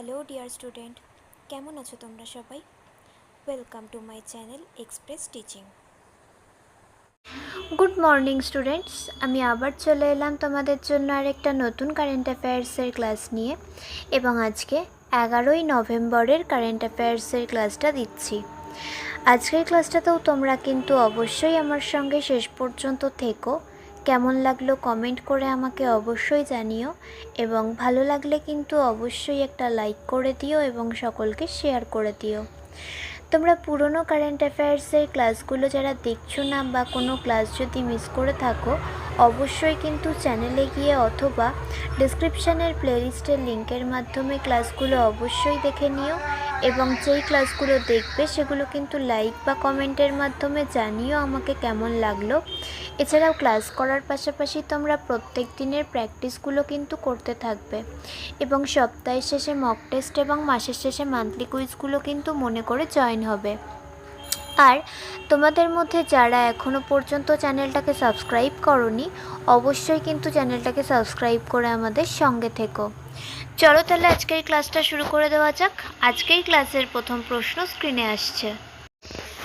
Hello dear student, কেমন আছো তোমরা সবাই? Welcome to my channel express teaching. Good morning students, আমি আবার চলে এলাম তোমাদের জন্য আরেকটা নতুন কারেন্ট অ্যাফেয়ার্সের ক্লাস নিয়ে এবং আজকে 11ই নভেম্বরের কারেন্ট অ্যাফেয়ার্সের ক্লাসটা দিচ্ছি। আজকের ক্লাসটাতেও তোমরা কিন্তু অবশ্যই আমার সঙ্গে শেষ পর্যন্ত থেকো। কেমন লাগলো কমেন্ট করে আমাকে অবশ্যই জানিও এবং ভালো লাগলে কিন্তু অবশ্যই একটা লাইক করে দিও এবং সকলকে শেয়ার করে দিও। তোমরা পুরনো কারেন্ট অ্যাফেয়ার্সের ক্লাসগুলো যারা দেখছো না বা কোনো ক্লাস যদি মিস করে থাকো, অবশ্যই কিন্তু চ্যানেলে গিয়ে অথবা ডেসক্রিপশানের প্লেলিস্টের লিঙ্কের মাধ্যমে ক্লাসগুলো অবশ্যই দেখে নিও এবং যেই ক্লাসগুলো দেখবে সেগুলো কিন্তু লাইক বা কমেন্টের মাধ্যমে জানিও আমাকে কেমন লাগলো। এছাড়াও ক্লাস করার পাশাপাশি তোমরা প্রত্যেক দিনের প্র্যাকটিসগুলো কিন্তু করতে থাকবে এবং সপ্তাহের শেষে মক টেস্ট এবং মাসের শেষে মান্থলি কুইজগুলো কিন্তু মনে করে জয়েন হবে। আর তোমাদের মধ্যে যারা এখনও পর্যন্ত চ্যানেলটাকে সাবস্ক্রাইব করোনি, অবশ্যই কিন্তু চ্যানেলটাকে সাবস্ক্রাইব করে আমাদের সঙ্গে থেকো। চলো তাহলে আজকের ক্লাসটা শুরু করে দেওয়া যাক। আজকের ক্লাসের প্রথম প্রশ্ন স্ক্রিনে আসছে।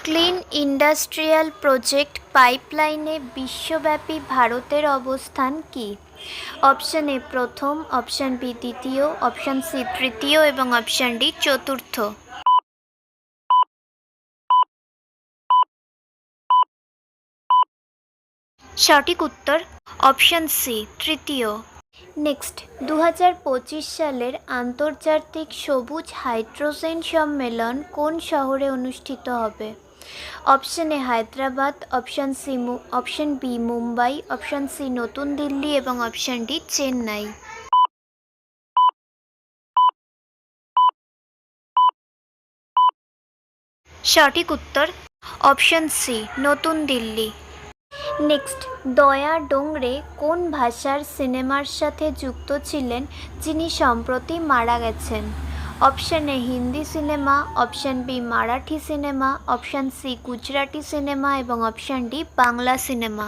ক্লিন ইন্ডাস্ট্রিয়াল প্রজেক্ট পাইপলাইনে বিশ্বব্যাপী ভারতের অবস্থান কী? অপশান এ প্রথম, অপশান বি দ্বিতীয়, অপশান সি তৃতীয় এবং অপশান ডি চতুর্থ। সঠিক উত্তর অপশান সি তৃতীয়। নেক্সট, 2025 সালের আন্তর্জাতিক সবুজ হাইড্রোজেন সম্মেলন কোন শহরে অনুষ্ঠিত হবে? Option A Hyderabad, option B Mumbai, option C নতুন দিল্লি এবং অপশান ডি চেন্নাই। সঠিক উত্তর অপশান সি নতুন দিল্লি। নেক্সট, দয়া ডোংরে কোন ভাষার সিনেমার সাথে যুক্ত ছিলেন যিনি সম্প্রতি মারা গেছেন? Option A Hindi cinema, option B Marathi cinema, option C Gujarati cinema এবং অপশান ডি বাংলা সিনেমা।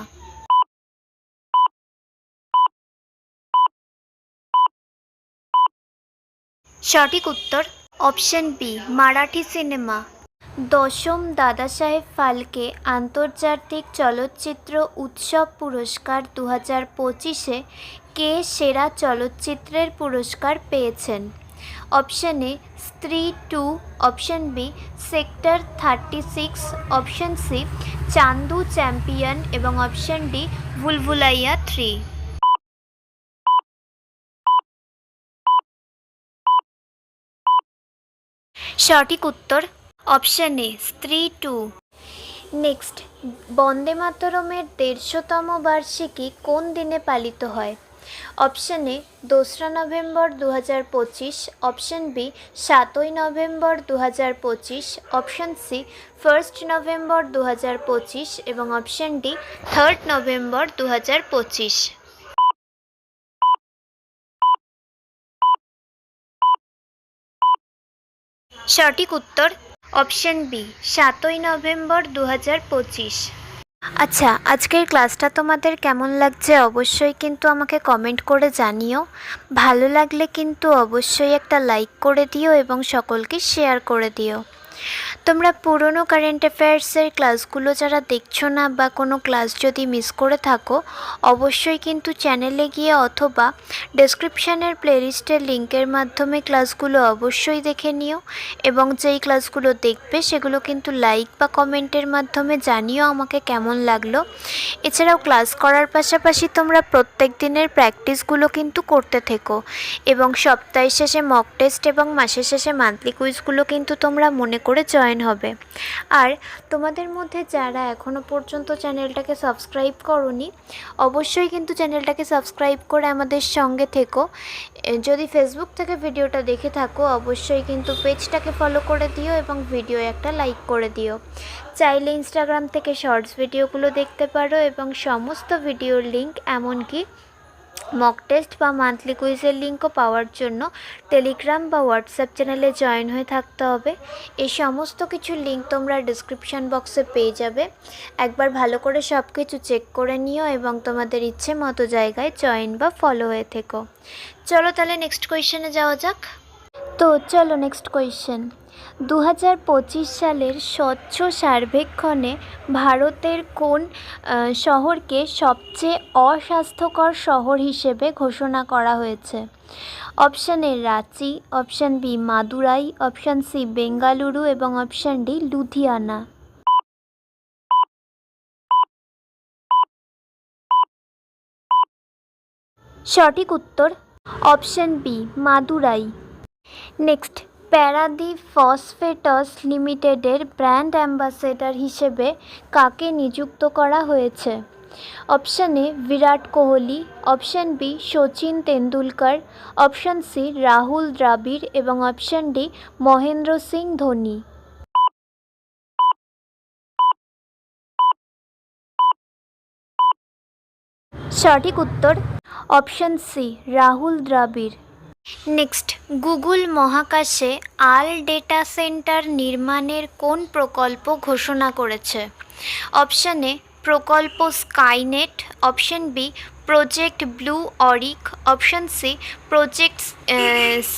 সঠিক উত্তর অপশান বি মারাঠি সিনেমা। দশম দাদাসাহেব ফালকে আন্তর্জাতিক চলচ্চিত্র উৎসব পুরস্কার 2025-এ কে সেরা চলচ্চিত্রের পুরস্কার পেয়েছেন? Option A Stree 2, option B sector 36, option C Chandu champion এবং অপশান ডি ভুলভুলাইয়া 3। সঠিক উত্তর অপশান এ স্ত্রী 2। নেক্সট, বন্দে মাতরমের 150তম বার্ষিকী কোন দিনে পালিত হয়? অপশান এ 2রা নভেম্বর 2025, অপশান বি 7ই নভেম্বর 2025, অপশান সি 1 নভেম্বর 2025 এবং অপশান ডি 3 নভেম্বর 2025। সঠিক উত্তর অপশান বি 7ই নভেম্বর 2025। আচ্ছা, আজকের ক্লাসটা তোমাদের কেমন লাগছে অবশ্যই কিন্তু আমাকে কমেন্ট করে জানিও। ভালো লাগলে কিন্তু অবশ্যই একটা লাইক করে দিও এবং সকলকে শেয়ার করে দিও। তোমরা পুরনো কারেন্ট অ্যাফেয়ার্সের ক্লাসগুলো যারা দেখছো না বা কোনো ক্লাস যদি মিস করে থাকো, অবশ্যই কিন্তু চ্যানেলে গিয়ে অথবা ডেসক্রিপশানের প্লেলিস্টের লিঙ্কের মাধ্যমে ক্লাসগুলো অবশ্যই দেখে নিও এবং যেই ক্লাসগুলো দেখবে সেগুলো কিন্তু লাইক বা কমেন্টের মাধ্যমে জানিও আমাকে কেমন লাগলো। এছাড়াও ক্লাস করার পাশাপাশি তোমরা প্রত্যেক দিনের প্র্যাকটিসগুলো কিন্তু করতে থেকো এবং সপ্তাহের শেষে মক টেস্ট এবং মাসের শেষে মান্থলি কুইজগুলো কিন্তু তোমরা মনে করে জয়েন হবে। আর তোমাদের মধ্যে যারা এখনও পর্যন্ত চ্যানেলটাকে সাবস্ক্রাইব করোনি, অবশ্যই কিন্তু চ্যানেলটাকে সাবস্ক্রাইব করে আমাদের সঙ্গে থেকো। যদি ফেসবুক থেকে ভিডিওটা দেখে থাকো, অবশ্যই কিন্তু পেজটাকে ফলো করে দিও এবং ভিডিও একটা লাইক করে দিও। চাইলে ইনস্টাগ্রাম থেকে শর্টস ভিডিওগুলো দেখতে পারো এবং সমস্ত ভিডিওর লিঙ্ক এমনকি মক টেস্ট বা মান্থলি কুইজের লিঙ্কও পাওয়ার জন্য টেলিগ্রাম বা হোয়াটসঅ্যাপ চ্যানেলে জয়েন হয়ে থাকতে হবে। এই সমস্ত কিছুর লিঙ্ক তোমরা ডিসক্রিপশান বক্সে পেয়ে যাবে। একবার ভালো করে সব কিছু চেক করে নিও এবং তোমাদের ইচ্ছে মতো জায়গায় জয়েন বা ফলো হয়ে থেকো। চলো তাহলে নেক্সট কোয়েশ্চেনে যাওয়া যাক। তো চলো নেক্সট কোয়েশ্চেন। 2025 সালের স্বচ্ছ সার্বেক্ষণে ভারতের কোন শহরকে সবচেয়ে অস্বাস্থ্যকর শহর হিসেবে ঘোষণা করা হয়েছে? Option A Ranchi, option B Madurai, option C Bengaluru এবং অপশান ডি লুধিয়ানা। সঠিক উত্তর option B Madurai. Next, Paradeep phosphates লিমিটেডের ব্র্যান্ড অ্যাম্বাসেডর হিসেবে কাকে নিযুক্ত করা হয়েছে? Option A Virat Kohli, option B Sachin Tendulkar, option C Rahul Dravid এবং অপশান ডি মহেন্দ্র সিং ধোনি। সঠিক উত্তর option C Rahul Dravid. Next, Google মহাকাশে আল ডেটা সেন্টার নির্মাণের কোন প্রকল্প ঘোষণা করেছে? অপশান এ প্রকল্প Skynet, option B project blue Auric, option C project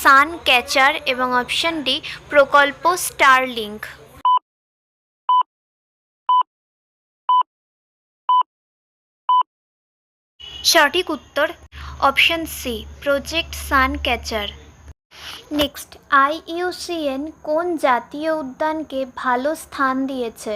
Suncatcher এবং অপশান ডি প্রকল্প স্টারলিংক। সঠিক উত্তর option C project Suncatcher. Next, IUCN কোন জাতীয় উদ্যানকে ভালো স্থান দিয়েছে?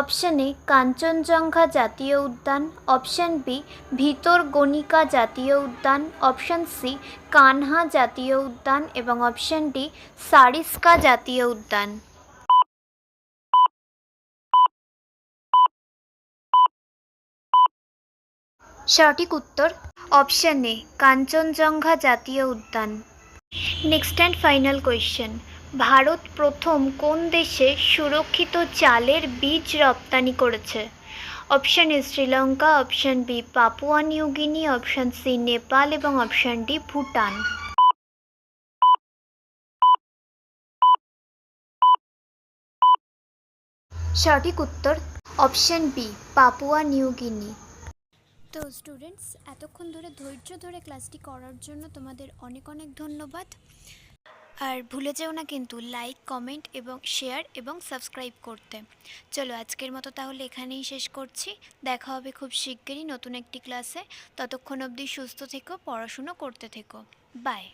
অপশান এ কাঞ্চনজঙ্ঘা জাতীয় উদ্যান, অপশান বি ভিতরকনিকা জাতীয় উদ্যান, অপশান সি কানহা জাতীয় উদ্যান এবং অপশান ডি সারিস্কা জাতীয় উদ্যান। সঠিক উত্তর অপশান এ কাঞ্চনজঙ্ঘা জাতীয় উদ্যান। Next and final question, Bharat প্রথম কোন দেশে সুরক্ষিত চালের বীজ রপ্তানি করেছে? Option A Sri Lanka, option B Papua New Guinea, option C Nepal এবং অপশান ডি ভুটান। সঠিক উত্তর option B Papua New Guinea. তো স্টুডেন্টস, এতক্ষণ ধরে ধৈর্য ধরে ক্লাসটি করার জন্য তোমাদের অনেক অনেক ধন্যবাদ। আর ভুলে যেও না কিন্তু লাইক, কমেন্ট এবং শেয়ার এবং সাবস্ক্রাইব করতে। চলো আজকের মতো তাহলে এখানেই শেষ করছি। দেখা হবে খুব শিগগিরই নতুন একটি ক্লাসে। ততক্ষণ অবধি সুস্থ থেকো, পড়াশুনো করতে থেকো। বাই।